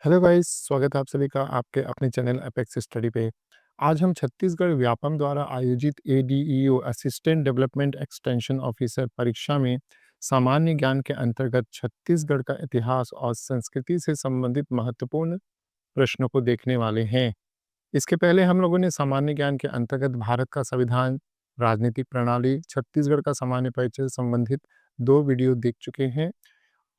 Hello guys, स्वागत है आप सभी का आपके अपने चैनल अपेक्स स्टडी पे। आज हम छत्तीसगढ़ व्यापम द्वारा आयोजित ADEO assistant development extension officer परीक्षा में सामान्य ज्ञान के अंतर्गत छत्तीसगढ़ का इतिहास और संस्कृति से संबंधित महत्वपूर्ण प्रश्नों को देखने वाले हैं। इसके पहले हम लोगों ने सामान्य ज्ञान के अंतर्गत भारत का संविधान, राजनीतिक प्रणाली, छत्तीसगढ़ का सामान्य परिचय से संबंधित 2 वीडियो देख चुके हैं।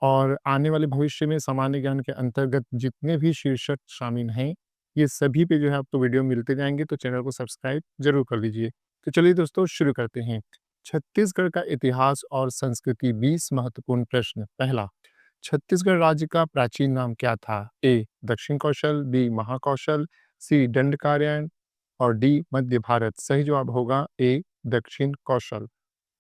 और आने वाले भविष्य में सामान्य ज्ञान के अंतर्गत जितने भी शीर्षक शामिल हैं, ये सभी पे जो है आपको वीडियो मिलते जाएँगे, तो चैनल को सब्सक्राइब ज़रूर कर लीजिए। तो चलिए दोस्तों शुरू करते हैं। छत्तीसगढ़ का इतिहास और संस्कृति 20 महत्वपूर्ण प्रश्न। पहला, छत्तीसगढ़ राज्य का प्राचीन नाम क्या था? ए. दक्षिण कौशल, बी. महाकौशल, सी. दंडकारण्य और डी. मध्य भारत। सही जवाब होगा ए. दक्षिण कौशल।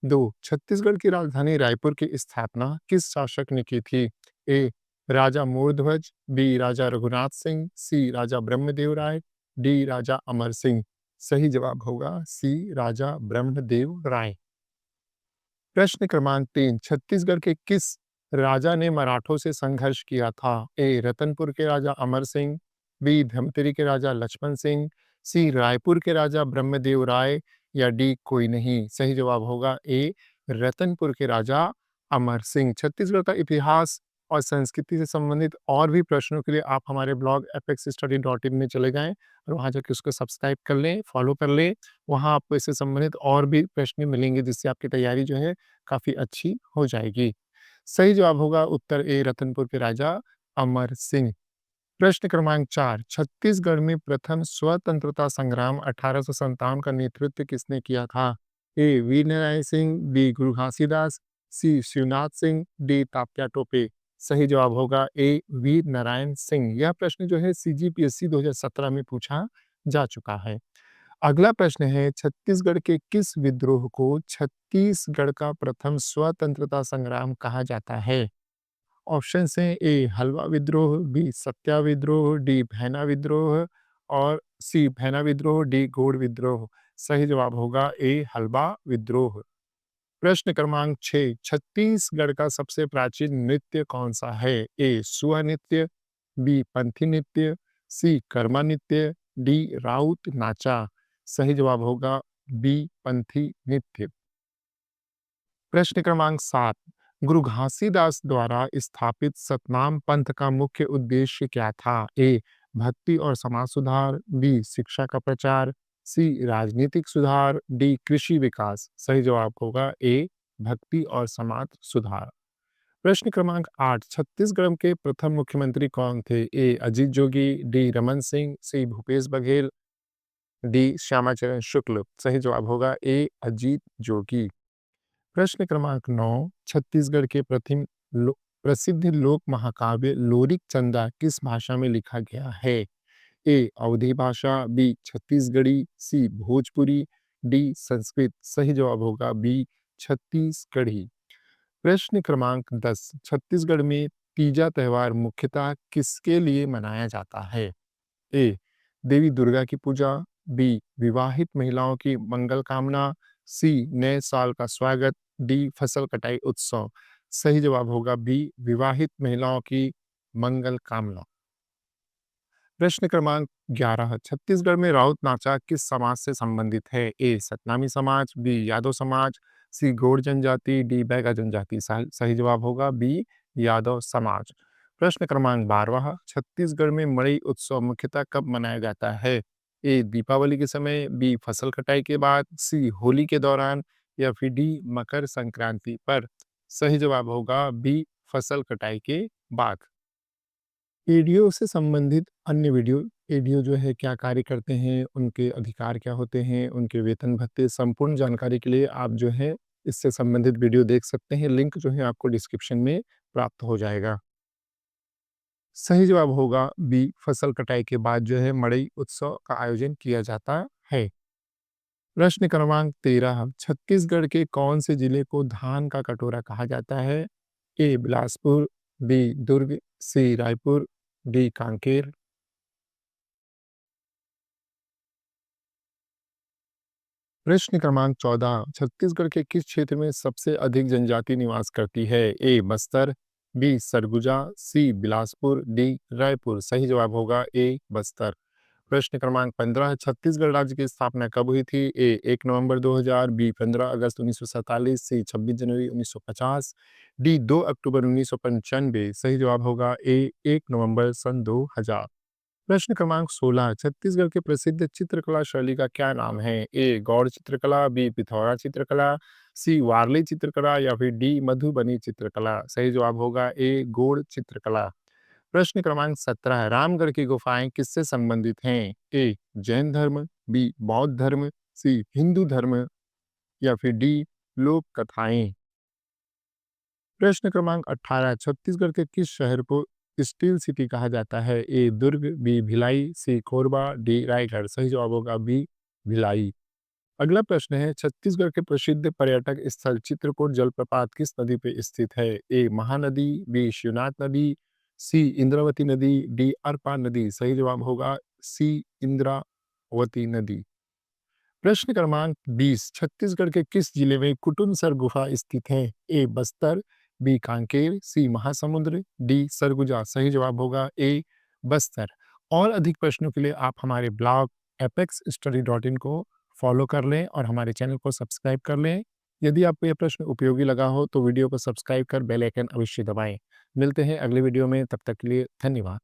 2. छत्तीसगढ़ की राजधानी रायपुर की स्थापना किस शासक ने की थी? ए. राजा मोरध्वज, बी. राजा रघुनाथ सिंह, सी. राजा ब्रह्मदेव राय, डी. राजा अमर सिंह। सही जवाब होगा सी. राजा ब्रह्मदेव राय। प्रश्न क्रमांक 3, छत्तीसगढ़ के किस राजा ने मराठों से संघर्ष किया था? ए. रतनपुर के राजा अमर सिंह, बी. धमतरी के राजा लक्ष्मण सिंह, सी. रायपुर के राजा ब्रह्मदेव राय या डी. कोई नहीं। सही जवाब होगा ए. रतनपुर के राजा अमर सिंह। छत्तीसगढ़ का इतिहास और संस्कृति से संबंधित और भी प्रश्नों के लिए आप हमारे ब्लॉग apexstudy.in में चले जाएं और वहां जाकर उसको सब्सक्राइब कर लें, फॉलो कर लें। वहां आपको इससे संबंधित और भी प्रश्न मिलेंगे, जिससे आपकी तैयारी जो है काफ़ी अच्छी हो जाएगी। सही जवाब होगा उत्तर ए. रतनपुर के राजा अमर सिंह। प्रश्न क्रमांक 4, छत्तीसगढ़ में प्रथम स्वतंत्रता संग्राम 1857 का नेतृत्व किसने किया था? ए. वीर नारायण सिंह, बी. गुरु घासीदास, सी. शिवनाथ सिंह, डी. तात्या टोपे। सही जवाब होगा ए. वीर नारायण सिंह। यह प्रश्न जो है सीजीपीएससी 2017 में पूछा जा चुका है। अगला प्रश्न है, छत्तीसगढ़ के किस विद्रोह को छत्तीसगढ़ का प्रथम स्वतंत्रता संग्राम कहा जाता है? ऑप्शन हैं ए. हलवा विद्रोह, बी. सत्या विद्रोह, डी. भैना विद्रोह और सी. भैना विद्रोह, डी. गोड़ विद्रोह। सही जवाब होगा ए. हलवा विद्रोह। प्रश्न क्रमांक 6, छत्तीसगढ़ का सबसे प्राचीन नृत्य कौन सा है? ए. सुआ नृत्य, बी. पंथी नृत्य, सी. कर्मा नृत्य, डी. राउत नाचा। सही जवाब होगा बी. पंथी नृत्य। प्रश्न क्रमांक 7, गुरु घासीदास द्वारा स्थापित सतनाम पंथ का मुख्य उद्देश्य क्या था? ए. भक्ति और समाज सुधार, बी. शिक्षा का प्रचार, सी. राजनीतिक सुधार, डी. कृषि विकास। सही जवाब होगा ए. भक्ति और समाज सुधार। प्रश्न क्रमांक 8, छत्तीसगढ़ के प्रथम मुख्यमंत्री कौन थे? ए. अजीत जोगी, डी. रमन सिंह, सी. भूपेश बघेल, डी. श्यामाचरण शुक्ल। सही जवाब होगा ए. अजीत जोगी। प्रश्न क्रमांक 9, छत्तीसगढ़ के प्रसिद्ध लोक महाकाव्य लोरिक चंदा किस भाषा में लिखा गया है? ए. अवधी भाषा, बी. छत्तीसगढ़ी, सी. भोजपुरी, डी. संस्कृत। सही जवाब होगा बी. छत्तीसगढ़ी। प्रश्न क्रमांक 10, छत्तीसगढ़ में तीजा त्योहार मुख्यतः किसके लिए मनाया जाता है? ए. देवी दुर्गा की पूजा, बी. विवाहित महिलाओं की मंगल कामना, सी. नए साल का स्वागत, डी. फसल कटाई उत्सव। सही जवाब होगा बी. विवाहित महिलाओं की मंगल कामना। प्रश्न क्रमांक 11, छत्तीसगढ़ में राउत नाचा किस समाज से संबंधित है? ए. सतनामी समाज, बी. यादव समाज, सी. गौड़ जनजाति, डी. बैगा जनजाति। सही जवाब होगा बी. यादव समाज। प्रश्न क्रमांक 12, छत्तीसगढ़ में मड़ई उत्सव मुख्यतः कब मनाया जाता है? ए. दीपावली के समय, बी. फसल कटाई के बाद, सी. होली के दौरान या फिर डी. मकर संक्रांति पर। सही जवाब होगा बी. फसल कटाई के बाद। एडीओ से संबंधित अन्य वीडियो, एडीओ जो है क्या कार्य करते हैं, उनके अधिकार क्या होते हैं, उनके वेतन भत्ते, संपूर्ण जानकारी के लिए आप जो है इससे संबंधित वीडियो देख सकते हैं। लिंक जो है आपको डिस्क्रिप्शन में प्राप्त हो जाएगा। सही जवाब होगा बी. फसल कटाई के बाद जो है मड़ई उत्सव का आयोजन किया जाता है। प्रश्न क्रमांक 13, छत्तीसगढ़ के कौन से जिले को धान का कटोरा कहा जाता है? ए. बिलासपुर, बी. दुर्ग, सी. रायपुर, डी. कांकेर। प्रश्न क्रमांक 14, छत्तीसगढ़ के किस क्षेत्र में सबसे अधिक जनजाति निवास करती है? ए. बस्तर, बी सरगुजा, सी बिलासपुर, डी रायपुर। सही जवाब होगा ए बस्तर। प्रश्न क्रमांक 15 है, छत्तीसगढ़ राज्य की स्थापना कब हुई थी? ए 1 नवंबर 2000, बी 15 अगस्त 1947, सी 26 जनवरी 1950, डी 2 अक्टूबर 1995। सही जवाब होगा ए 1 नवंबर सन 2000। प्रश्न क्रमांक 16, छत्तीसगढ़ के प्रसिद्ध चित्रकला शैली का क्या नाम है? ए गौड़ चित्रकला, बी पिथौरा चित्रकला, सी वारली चित्रकला या फिर डी मधुबनी चित्रकला। सही जवाब होगा ए गौड़ चित्रकला। प्रश्न क्रमांक 17 है, रामगढ़ की गुफाएं किससे संबंधित हैं? ए जैन धर्म, बी बौद्ध धर्म, सी हिंदू धर्म या फिर डी लोक कथाएं। प्रश्न क्रमांक 18, छत्तीसगढ़ के किस शहर को स्टील सिटी कहा जाता है? ए दुर्ग, बी भिलाई, सी कोरबा, डी रायगढ़। सही जवाब होगा बी भिलाई। अगला प्रश्न है, छत्तीसगढ़ के प्रसिद्ध पर्यटक स्थल चित्रकूट जलप्रपात किस नदी पे स्थित है? ए महानदी, बी शिवनाथ नदी, सी इंद्रावती नदी, डी अरपा नदी। सही जवाब होगा सी इंद्रावती नदी। प्रश्न क्रमांक 20, छत्तीसगढ़ के किस जिले में कुटुनसर गुफा स्थित है? ए बस्तर, बी कांकेर, सी महासमुंद, डी सरगुजा। सही जवाब होगा ए बस्तर। और अधिक प्रश्नों के लिए आप हमारे ब्लॉग apexstudy.in को फॉलो कर लें और हमारे चैनल को सब्सक्राइब कर लें। यदि आपको यह प्रश्न उपयोगी लगा हो तो वीडियो को सब्सक्राइब कर बेल आइकन अवश्य दबाएं। मिलते हैं अगले वीडियो में, तब तक के लिए धन्यवाद।